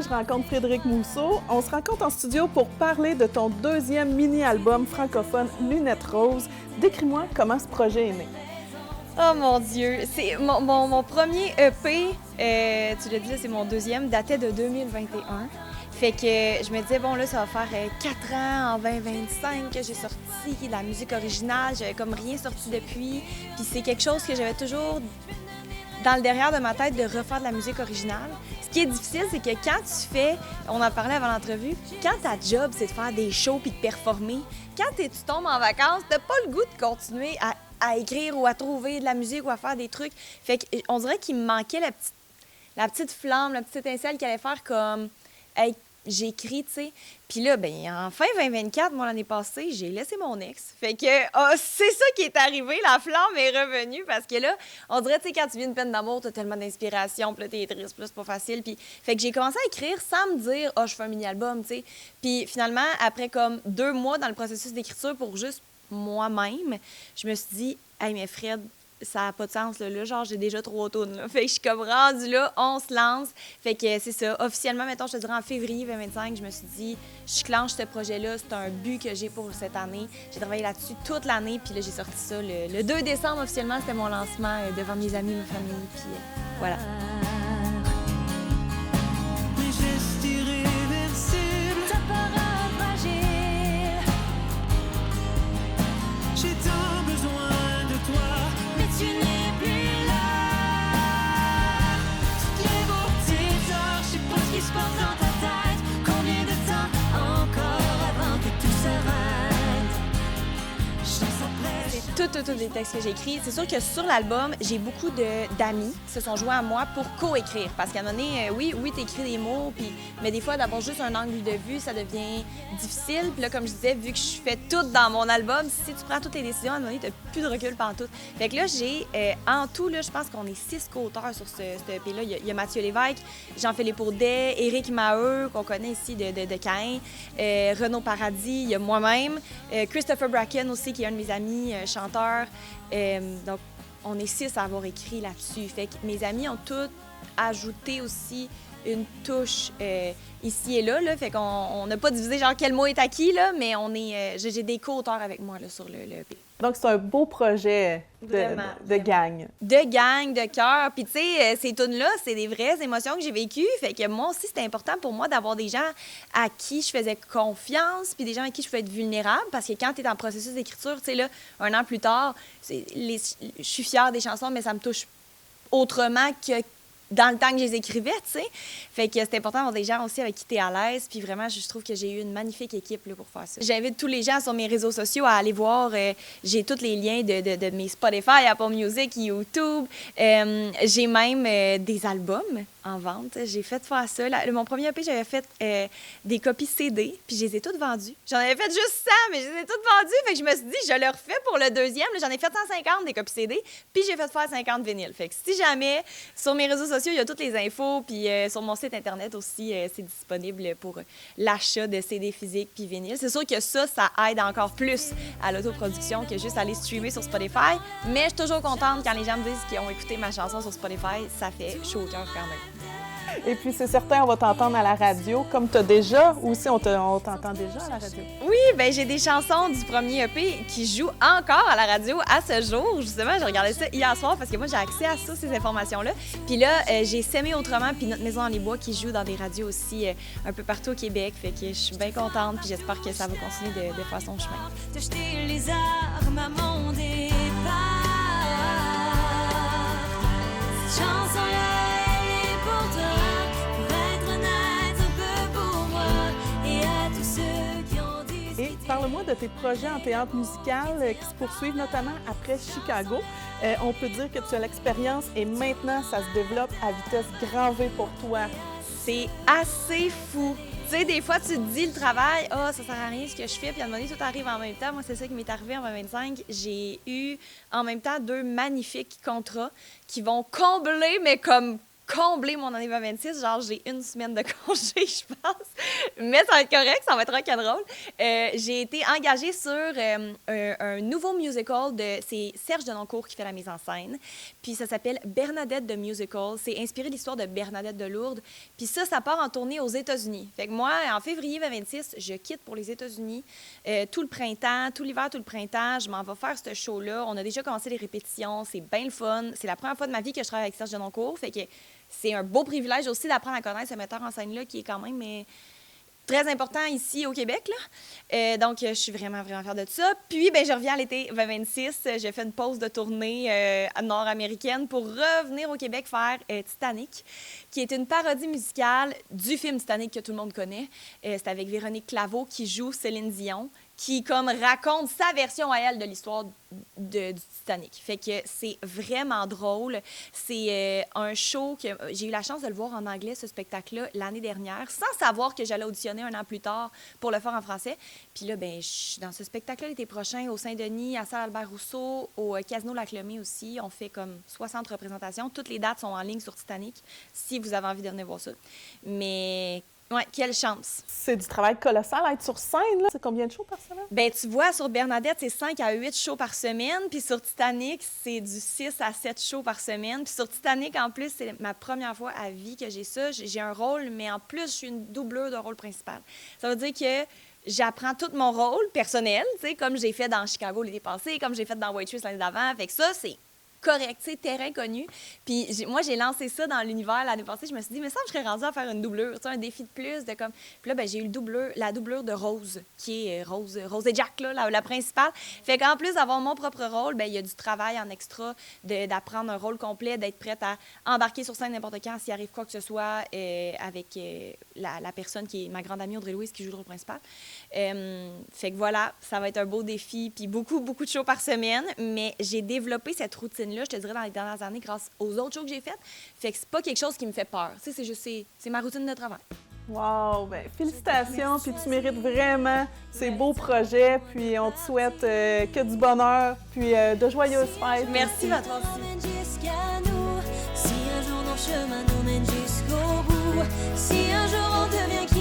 je rencontre Frédéric Mousseau. On se rencontre en studio pour parler de ton deuxième mini-album francophone Lunettes Roses. Décris-moi comment ce projet est né. Oh mon Dieu! C'est mon premier EP, tu l'as dit, c'est mon deuxième, datait de 2021. Fait que je me disais, bon là, ça va faire 4 ans, en 2025, que j'ai sorti de la musique originale. J'avais comme rien sorti depuis. Puis c'est quelque chose que j'avais toujours dans le derrière de ma tête de refaire de la musique originale. Ce qui est difficile, c'est que quand tu fais, on en parlait avant l'entrevue, quand ta job, c'est de faire des shows puis de performer, quand tu tombes en vacances, t'as pas le goût de continuer à écrire ou à trouver de la musique ou à faire des trucs. Fait qu'on dirait qu'il me manquait la petite flamme, la petite étincelle qui allait faire comme hey, j'écris, tu sais. Puis là, ben en fin 2024, moi, l'année passée, j'ai laissé mon ex. Fait que c'est ça qui est arrivé. La flamme est revenue parce que là, on dirait, tu sais, quand tu vis une peine d'amour, t'as tellement d'inspiration, puis là, t'es triste, puis là, c'est pas facile. Puis, fait que j'ai commencé à écrire sans me dire, je fais un mini-album, tu sais. Puis finalement, après comme 2 mois dans le processus d'écriture pour juste moi-même, je me suis dit, hey, mais Fred, ça n'a pas de sens, là. Genre, j'ai déjà 3 tunes, là. Fait que je suis comme rendue là, on se lance. Fait que c'est ça. Officiellement, mettons, je te dirais en février 2025, je me suis dit, je clenche ce projet-là. C'est un but que j'ai pour cette année. J'ai travaillé là-dessus toute l'année, puis là, j'ai sorti ça. Le 2 décembre, officiellement, c'était mon lancement devant mes amis, ma famille, puis voilà. Mes gestes irréversibles, ta parole fragile. J'ai tant besoin de toi. Tu n'es plus là. Toutes les beautés d'or, je sais pas ce qui se passe dans ta tête. Combien de temps encore avant que tout s'arrête? Je sens ça près. C'est tous les textes que j'ai écrits. C'est sûr que sur l'album, j'ai beaucoup d'amis qui se sont joints à moi pour co-écrire. Parce qu'à un moment donné, oui, t'écris des mots, mais des fois, d'avoir juste un angle de vue, ça devient difficile. Puis là, comme je disais, vu que je fais tout dans mon album, si tu prends toutes les décisions, à un moment donné, t'as plus de recul pantoute. Fait que là, j'ai, en tout, là, je pense qu'on est 6 co-auteurs sur ce EP-là. Il y a Mathieu Lévesque, Jean-Philippe Audet, Éric Maheu, qu'on connaît ici de Caen, Renaud Paradis, il y a moi-même, Christopher Bracken aussi, qui est un de mes amis, chanteur. Donc, on est 6 à avoir écrit là-dessus. Fait que mes amis ont tous ajouté aussi une touche ici et là. Fait qu'on n'a pas divisé genre quel mot est à qui, là, mais j'ai des co-auteurs avec moi là, sur le EP. Donc, c'est un beau projet de gang. De gang, de cœur. Puis, tu sais, ces tunes-là, c'est des vraies émotions que j'ai vécues. Fait que moi aussi, c'était important pour moi d'avoir des gens à qui je faisais confiance, puis des gens à qui je pouvais être vulnérable. Parce que quand tu es en processus d'écriture, tu sais, là, 1 an plus tard, je suis fière des chansons, mais ça me touche autrement que dans le temps que je les écrivais, tu sais. Fait que c'est important d'avoir des gens aussi avec qui tu es à l'aise. Puis vraiment, je trouve que j'ai eu une magnifique équipe là, pour faire ça. J'invite tous les gens sur mes réseaux sociaux à aller voir. J'ai tous les liens de mes Spotify, Apple Music, YouTube. J'ai même des albums en vente. J'ai fait faire ça. Mon premier EP, j'avais fait des copies CD, puis je les ai toutes vendues. J'en avais fait juste 100, mais je les ai toutes vendues. Fait que je me suis dit, je le refais pour le deuxième. J'en ai fait 150 des copies CD, puis j'ai fait faire 50 vinyles. Fait que si jamais, sur mes réseaux sociaux, il y a toutes les infos, puis sur mon site Internet aussi, c'est disponible pour l'achat de CD physiques puis vinyles. C'est sûr que ça aide encore plus à l'autoproduction que juste aller streamer sur Spotify, mais je suis toujours contente quand les gens me disent qu'ils ont écouté ma chanson sur Spotify. Ça fait chaud au cœur quand même. Et puis, c'est certain, on va t'entendre à la radio, comme tu as déjà, ou si on t'entend déjà à la radio? Oui, bien, j'ai des chansons du premier EP qui jouent encore à la radio à ce jour. Justement, j'ai regardé ça hier soir parce que moi, j'ai accès à ça, ces informations-là. Puis là, j'ai S'aimer autrement, puis Notre maison dans les bois qui joue dans des radios aussi un peu partout au Québec. Fait que je suis bien contente, puis j'espère que ça va continuer de faire son chemin. De jeter les armes à mon départ. Cette chanson-là, elle est pour toi. Et parle-moi de tes projets en théâtre musical qui se poursuivent notamment après Chicago. On peut dire que tu as l'expérience et maintenant, ça se développe à vitesse grand V pour toi. C'est assez fou. Tu sais, des fois, tu te dis le travail, ça sert à rien ce que je fais, puis à un moment donné, tout arrive en même temps. Moi, c'est ça qui m'est arrivé en 2025. J'ai eu en même temps 2 magnifiques contrats qui vont combler, mais comme combler mon année 2026. Genre, j'ai 1 semaine de congé, je pense. Mais ça va être correct, ça va être rock'n'roll. J'ai été engagée sur un nouveau musical c'est Serge Denoncourt qui fait la mise en scène. Puis ça s'appelle Bernadette the Musical. C'est inspiré de l'histoire de Bernadette de Lourdes. Puis ça part en tournée aux États-Unis. Fait que moi, en février 2026, je quitte pour les États-Unis. Tout le printemps, tout l'hiver, tout le printemps, je m'en vais faire ce show-là. On a déjà commencé les répétitions. C'est bien le fun. C'est la première fois de ma vie que je travaille avec Serge Denoncourt. Fait que c'est un beau privilège aussi d'apprendre à connaître ce metteur en scène-là qui est quand même très important ici au Québec. Là. Donc, je suis vraiment, vraiment fière de ça. Puis, je reviens à l'été 2026. J'ai fait une pause de tournée nord-américaine pour revenir au Québec faire Titanic, qui est une parodie musicale du film Titanic que tout le monde connaît. C'est avec Véronique Claveau qui joue Céline Dion, qui comme raconte sa version à elle de l'histoire du Titanic. Fait que c'est vraiment drôle. C'est un show que j'ai eu la chance de le voir en anglais, ce spectacle-là, l'année dernière, sans savoir que j'allais auditionner un an plus tard pour le faire en français. Puis là, je suis dans ce spectacle-là l'été prochain au Saint-Denis, à Salle Albert-Rousseau, au Casino Lac-Lemay aussi. On fait comme 60 représentations. Toutes les dates sont en ligne sur Titanic, si vous avez envie de venir voir ça. Mais ouais, quelle chance! C'est du travail colossal à être sur scène, là. C'est combien de shows par semaine? Tu vois, sur Bernadette, c'est 5 à 8 shows par semaine. Puis sur Titanic, c'est du 6 à 7 shows par semaine. Puis sur Titanic, en plus, c'est ma première fois à vie que j'ai ça. J'ai un rôle, mais en plus, je suis une doublure de rôle principal. Ça veut dire que j'apprends tout mon rôle personnel, tu sais, comme j'ai fait dans Chicago l'été passé, comme j'ai fait dans Waitress l'année d'avant. Fait que ça, c'est correct, tu sais, terrain connu. Puis moi, j'ai lancé ça dans l'univers l'année passée. Je me suis dit, mais ça, je serais rendue à faire une doublure, tu sais, un défi de plus. De comme... Puis là, j'ai eu la doublure de Rose, qui est Rose et Jack, là, la principale. Fait qu'en plus d'avoir mon propre rôle, il y a du travail en extra, d'apprendre un rôle complet, d'être prête à embarquer sur scène n'importe quand s'il arrive quoi que ce soit avec la personne qui est ma grande amie Audrey-Louise qui joue le rôle principal. Fait que voilà, ça va être un beau défi, puis beaucoup, beaucoup de shows par semaine. Mais j'ai développé cette routine-là, je te dirais, dans les dernières années, grâce aux autres shows que j'ai faites. Fait que c'est pas quelque chose qui me fait peur. Tu sais, c'est juste, c'est ma routine de travail. Wow! Félicitations, puis tu mérites vraiment ces beaux projets, puis on te souhaite que du bonheur, puis de joyeuses fêtes. Merci à toi aussi. Jusqu'à nous, si un jour nos chemins nous mènent jusqu'au bout, si un jour on devient